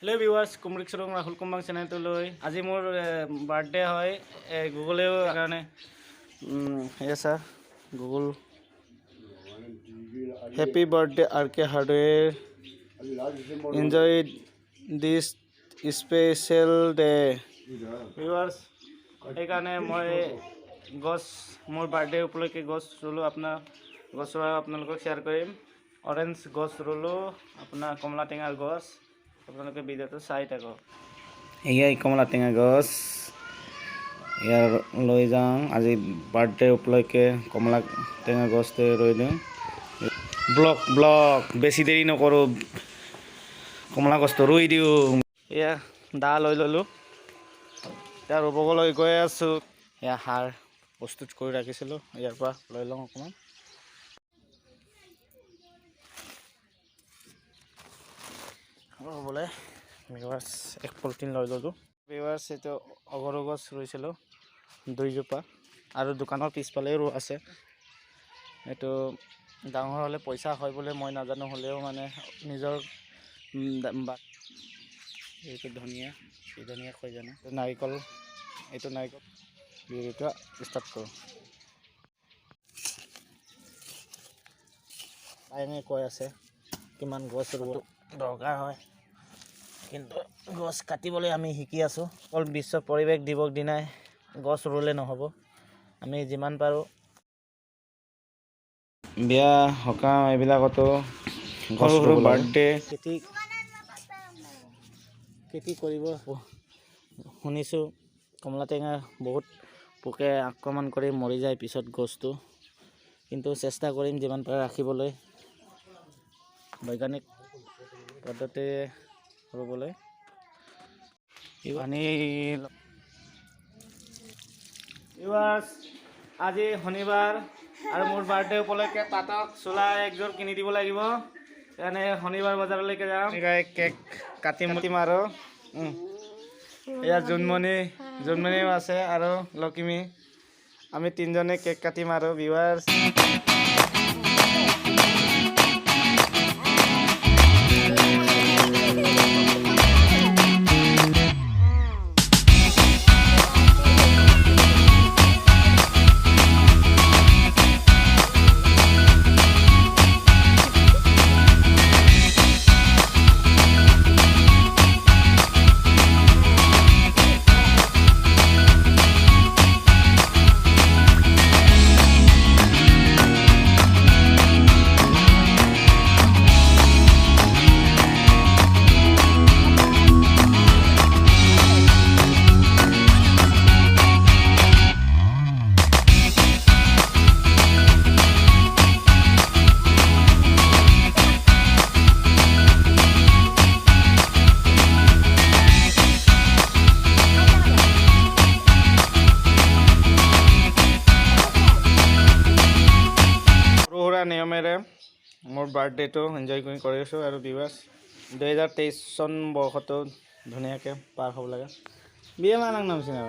hello viewers कुमरिक सरंग Rahul Kumbang channel तो लई আজি मोर बर्थडे হয় गुगलेও কাৰণে ऐसा Google happy birthday RK hardware enjoy this special day viewers এইকাৰণে মই গছ মোৰ বাৰ্থডে উপলক্ষে গছ ৰুলো গছ ৰুৱা আপোনালোকক শ্বেয়াৰ কৰিম অৰেঞ্জ গছ ৰুলো আপোনাৰ কমলা টেঙাৰ গছ আপোনালোকে ভিডিঅ'টো চাই থাকক এয়াই কমলা টেঙা গছ ইয়াৰ লৈ যাওঁ আজি বাৰ্থডে উপলক্ষে কমলা টেঙা গছটো ৰুই দিওঁ ব্লক বেছি দেৰি নকৰোঁ কমলা গছটো ৰুই দিওঁ এয়া দা লৈ ল'লোঁ এতিয়া ৰুবলৈ গৈ আছোঁ এয়া সাৰ প্ৰস্তুত কৰি ৰাখিছিলোঁ ইয়াৰ পৰা লৈ লওঁ অকণমান ৰুবলৈ ভিউৱাৰ্ছ এক পলিথিন লৈ ল'লোঁ ভিউৱাৰ্ছ এইটো অগৰু গছ ৰুইছিলোঁ 2 জোপা আৰু দোকানৰ পিছফালেও আছে এইটো ডাঙৰ হ'লে পইচা হয় বুলি মই নাজানো হ'লেও মানে নিজৰ এইটো ধনিয়া এই ধনিয়া খৈ জানো নাৰিকল এইটো নাৰিকল ভিডিঅ'টো ষ্টাৰ্ট কৰোঁ এনে কৈ আছে কিমান গছ ৰুব দৰকাৰ হয় কিন্তু গছ কাটিবলৈ আমি শিকি আছোঁ অকল বিশ্ব পৰিৱেশ দিৱস দিনাই গছ ৰুলে নহ'ব আমি যিমান পাৰোঁ বিয়া সকাম এইবিলাকতো গছ সৰু বাৰ্থডে খেতি কৰিব শুনিছোঁ কমলা টেঙা বহুত পোকে আক্ৰমণ কৰি মৰি যায় পিছত গছটো কিন্তু চেষ্টা কৰিম যিমান পাৰে ৰাখিবলৈ বৈজ্ঞানিক পদ্ধতিৰে ৰুবলৈ পানী আজি শনিবাৰ আৰু মোৰ বাৰ্থডে উপলক্ষে তাতক চোলা একযোৰ কিনি দিব লাগিব সেইকাৰণে শনিবাৰ বজাৰলৈকে যাম কেক কাটিম আৰু এয়া জোনমণিও আছে আৰু লখিমী আমি তিনিজনে কেক কাটিম আৰু ভিউৱাৰ্ছ নিয়মেৰে মোৰ বাৰ্থডেটো এনজয় কৰি আছোঁ আৰু ভিউৱাৰ্ছ 2023 চন বৰ্ষটো ধুনীয়াকৈ পাৰ হ'ব লাগে বিয়ে মানক নাম চিনা